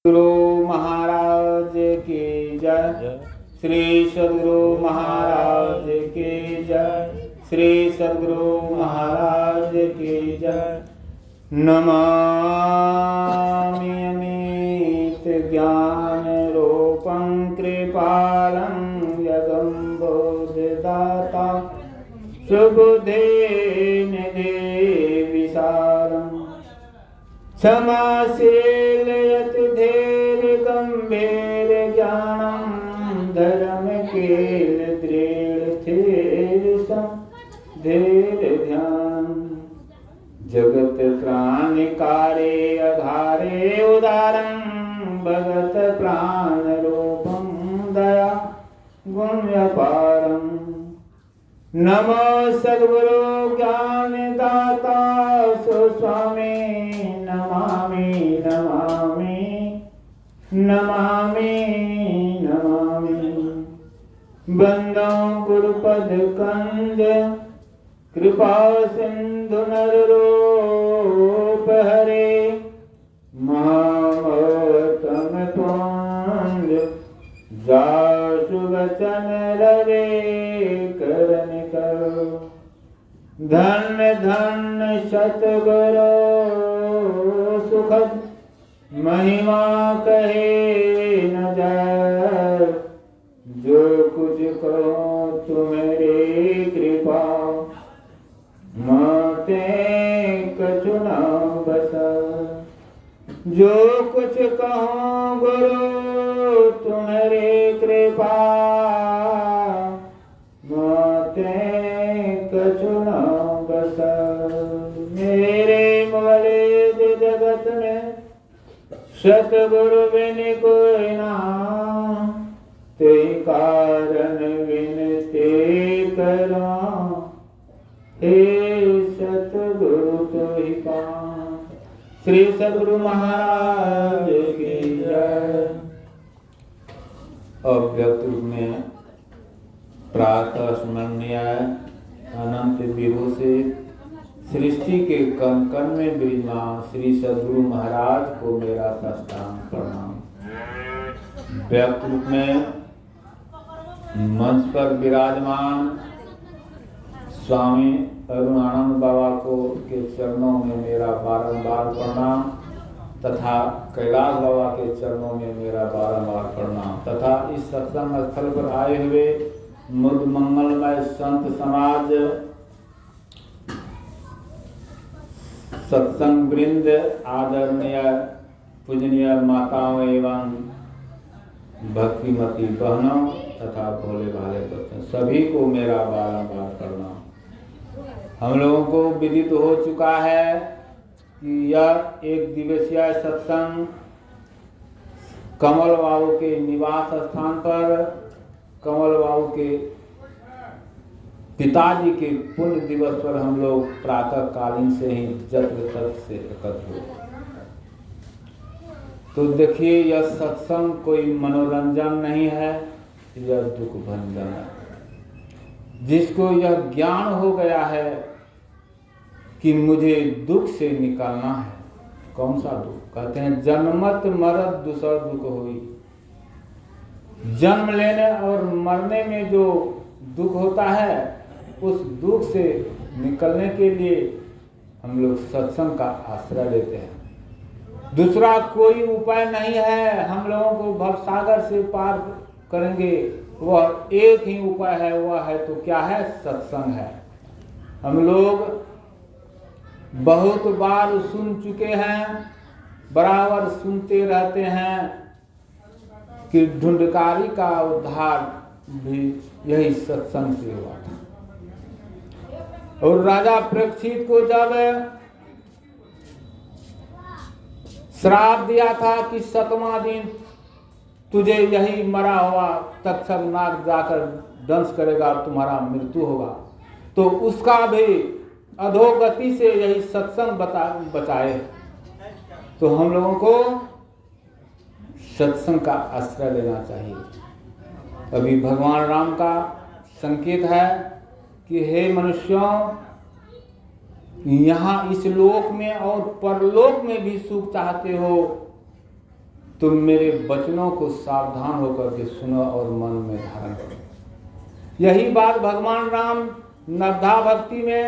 गुरु महाराज की जय। श्री सद्गुरु महाराज की जय। श्री सद्गुरु महाराज की जय। नमामि अमित ज्ञान रूपं कृपालं यगं बोधदाता सुबुद्धे निधे विशालम् क्षमाशील यति धीर गंभीर ज्ञानम धर्म कील दृढ़ धीर धीर ध्यान जगत प्राणिकारे अघारे उदारम भगत प्राण रूपम दया गुण अपारम। नमो सद्गुरु ज्ञान दाता सुस्वामी नमामि नमामि नमामि नमामि। बंदो गुरुपद कंज कृपा सिंधु नर रूप हरे महामतम पुंज जासु वचन ररे करन करो। धन धन सतगुरु सुखद महिमा कहे न जाए। जो कुछ कहो तुम्हारी कृपा माते कछु न बसा। जो कुछ कहो गुरु तुम्हारी कृपा माते कछु न बसा। मेरे मोले जगत में सतगुरु बिन कोई ना ते कारण विनती करो। हे सतगुरु तो ही पा। श्री सद्गुरु महाराज की जय। अव्यक्त रूप में प्रातः स्मरणीय अनंत विभूषित सृष्टि के कण कण में विराजमान श्री सद्गुरु महाराज को मेरा साष्टांग प्रणाम। व्यक्त रूप में मंच पर विराजमान स्वामी अरुणानंद बाबा को के चरणों में मेरा बारंबार प्रणाम तथा कैलाश बाबा के चरणों में मेरा बारंबार प्रणाम तथा इस सत्संग स्थल पर आए हुए मुद मंगलमय संत समाज सत्संग वृंद आदरणीय पूजनीय माताओं एवं भक्तिमती बहनों तथा भोले भाले बच्चों सभी को मेरा बारंबार प्रणाम। हम लोगों को विदित हो चुका है कि यह एक दिवसीय सत्संग कमल बाबू के निवास स्थान पर कमल बाबू के पिताजी के पुण्य दिवस पर हम लोग प्रातः कालीन से ही जत्र तत्र से एकत्र हुए। तो देखिए यह सत्संग कोई मनोरंजन नहीं है, यह दुख भंजन है। जिसको यह ज्ञान हो गया है कि मुझे दुख से निकालना है। कौन सा दुख? कहते हैं जन्मत मरत दूसर दुख होई। जन्म लेने और मरने में जो दुख होता है उस दुख से निकलने के लिए हम लोग सत्संग का आश्रय लेते हैं। दूसरा कोई उपाय नहीं है। हम लोगों को भवसागर से पार करेंगे वह एक ही उपाय है, वह है तो क्या है? सत्संग है। हम लोग बहुत बार सुन चुके हैं, बराबर सुनते रहते हैं कि ढूंढकारी का उद्धार भी यही सत्संग से हुआ था। और राजा परीक्षित को जब श्राप दिया था कि 7वां दिन तुझे यही मरा हुआ तक्षक नाग जाकर दंश करेगा और तुम्हारा मृत्यु होगा, तो उसका भी अधोगति से यही सत्संग बचाए। तो हम लोगों को सत्संग का आश्रय लेना चाहिए। अभी भगवान राम का संकेत है कि हे मनुष्यों, यहाँ इस लोक में और परलोक में भी सुख चाहते हो तुम मेरे वचनों को सावधान होकर के सुनो और मन में धारण करो। यही बात भगवान राम नवधा भक्ति में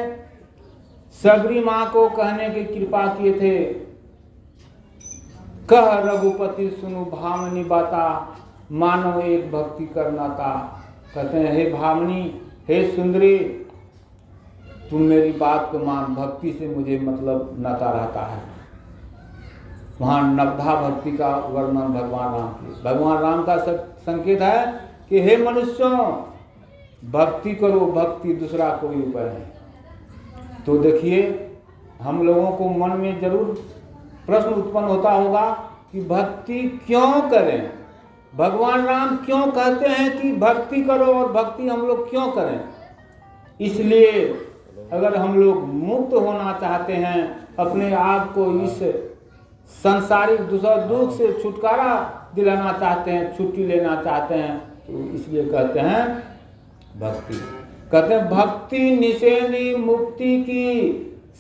सबरी माँ को कहने की कृपा किए थे। कह रघुपति सुनु भामनी बाता, मानव एक भक्ति करना था। कहते हैं हे भामनी, हे सुंदरी, तुम मेरी बात को मान, भक्ति से मुझे मतलब नाता रहता है। वहाँ नवधा भक्ति का वर्णन भगवान राम की, भगवान राम का संकेत है कि हे मनुष्यों, भक्ति करो, भक्ति दूसरा कोई उपाय नहीं। तो देखिए, हम लोगों को मन में जरूर प्रश्न उत्पन्न होता होगा कि भक्ति क्यों करें, भगवान राम क्यों कहते हैं कि भक्ति करो, और भक्ति हम लोग क्यों करें। इसलिए अगर हम लोग मुक्त होना चाहते हैं, अपने आप को इस संसारिक दुख से छुटकारा दिलाना चाहते हैं, छुट्टी लेना चाहते हैं, तो इसलिए कहते हैं भक्ति। कहते हैं भक्ति निशेनी मुक्ति की,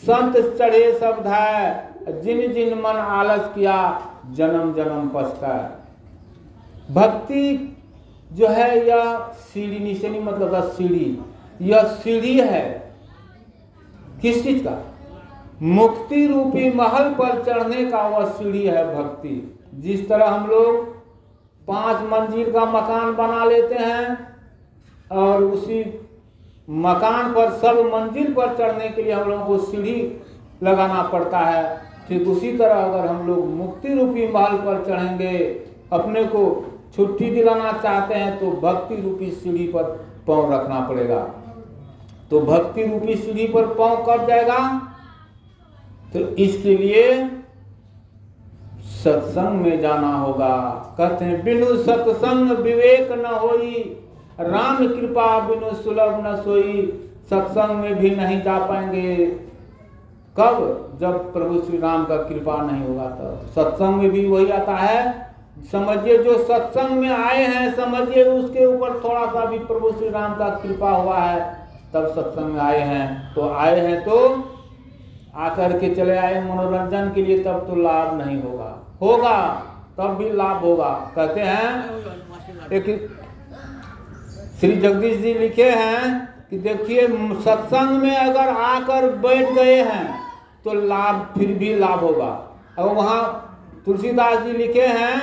संत चढ़े सब धाय, जिन जिन मन आलस किया, जन्म जन्म पछताए। भक्ति जो है यह सीढ़ी, निशेनी मतलब सीढ़ी, यह सीढ़ी है किस चीज का, मुक्ति रूपी महल पर चढ़ने का वह सीढ़ी है भक्ति। जिस तरह हम लोग 5 मंजिल का मकान बना लेते हैं और उसी मकान पर सब मंजिल पर चढ़ने के लिए हम लोगों को सीढ़ी लगाना पड़ता है, ठीक उसी तरह अगर हम लोग मुक्ति रूपी महल पर चढ़ेंगे, अपने को छुट्टी दिलाना चाहते हैं, तो भक्ति रूपी सीढ़ी पर पांव रखना पड़ेगा। तो भक्ति रूपी सीढ़ी पर पांव कब जाएगा, तो इसके लिए सत्संग में जाना होगा। कहते हैं बिनु सत्संग विवेक न होई, राम कृपा बिनु सुलभ न सोई। सत्संग में भी नहीं जा पाएंगे, कब, जब प्रभु श्री राम का कृपा नहीं होगा तब। सत्संग में भी वही आता है, समझिए जो सत्संग में आए हैं, समझिए उसके ऊपर थोड़ा सा भी प्रभु श्री राम का कृपा हुआ है, तब सत्संग में आए हैं। तो आए हैं तो आकर के चले आए मनोरंजन के लिए, तब तो लाभ नहीं होगा, होगा तब भी लाभ होगा। कहते हैं एक श्री जगदीश जी लिखे हैं कि देखिए, सत्संग में अगर आकर बैठ गए हैं तो लाभ, फिर भी लाभ होगा। और वहाँ तुलसीदास जी लिखे हैं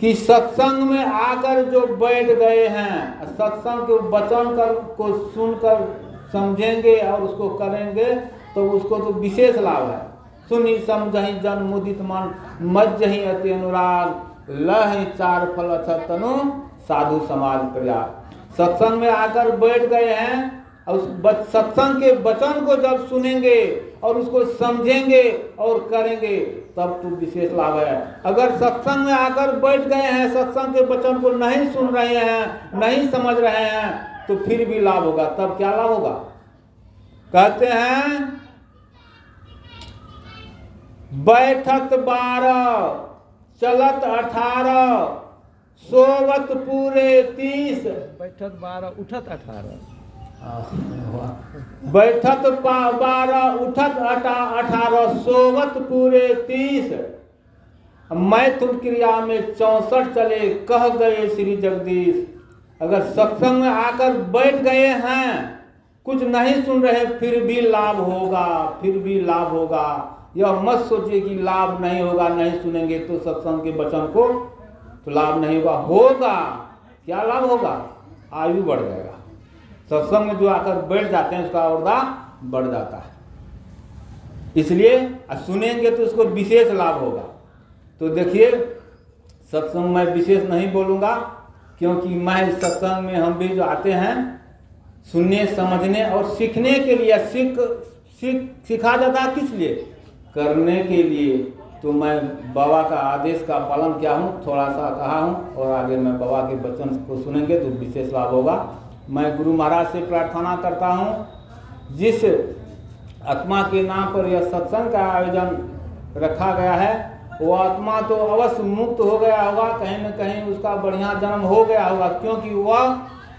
कि सत्संग में आकर जो बैठ गए हैं, सत्संग के वचन को सुनकर समझेंगे और उसको करेंगे, तो उसको तो विशेष लाभ है। सुनी समझहि जन मुदित मन, मज्जहि अति अनुराग, लहि 4 फल अछत तनु, साधु समाज प्रयाग। सत्संग में आकर बैठ गए हैं और उस सत्संग के वचन को जब सुनेंगे और उसको समझेंगे और करेंगे, तब तो विशेष लाभ है। अगर सत्संग में आकर बैठ गए हैं, सत्संग के वचन को नहीं सुन रहे हैं, नहीं समझ रहे हैं, तो फिर भी लाभ होगा। तब क्या लाभ होगा, कहते हैं बैठत 12 चलत 18, सोवत पूरे 30। बैठत 12 उठत 18, बैठत 12 उठत 18, सोवत पूरे 30। मैथुन क्रिया में 64 चले, कह गए श्री जगदीश। अगर सत्संग में आकर बैठ गए हैं, कुछ नहीं सुन रहे, फिर भी लाभ होगा, फिर भी लाभ होगा। यह मत सोचिए कि लाभ नहीं होगा, नहीं सुनेंगे तो सत्संग के वचन को, तो लाभ नहीं होगा। होगा, क्या लाभ होगा, आयु बढ़ जाएगा। सत्संग में जो आकर बैठ जाते हैं उसका औरदा बढ़ जाता है, इसलिए सुनेंगे तो उसको विशेष लाभ होगा। तो देखिए, सत्संग में विशेष नहीं बोलूँगा, क्योंकि मैं इस सत्संग में हम भी जो आते हैं सुनने, समझने और सीखने के लिए, सिखा जाता है किस लिए, करने के लिए। तो मैं बाबा का आदेश का पालन किया हूँ, थोड़ा सा कहा हूँ, और आगे मैं बाबा के वचन को सुनेंगे तो विशेष लाभ होगा। मैं गुरु महाराज से प्रार्थना करता हूँ, जिस आत्मा के नाम पर यह सत्संग का आयोजन रखा गया है, वो आत्मा तो अवश्य मुक्त हो गया होगा, कहीं न कहीं उसका बढ़िया जन्म हो गया होगा, क्योंकि वह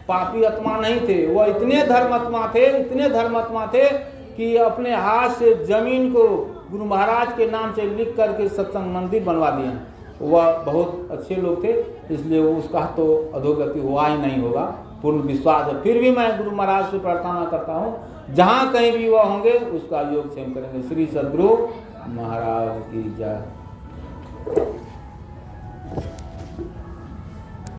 पापी आत्मा नहीं थे। वह इतने धर्मात्मा थे, इतने धर्मात्मा थे कि अपने हाथ से जमीन को गुरु महाराज के नाम से लिख करके सत्संग मंदिर बनवा दिए हैं। वह बहुत अच्छे लोग थे, इसलिए उसका तो अधोगति हुआ ही नहीं होगा, पूर्ण विश्वास है। फिर भी मैं गुरु महाराज से प्रार्थना करता हूँ जहाँ कहीं भी वह होंगे उसका योगक्षेम करेंगे। श्री सद्गुरु महाराज की जय।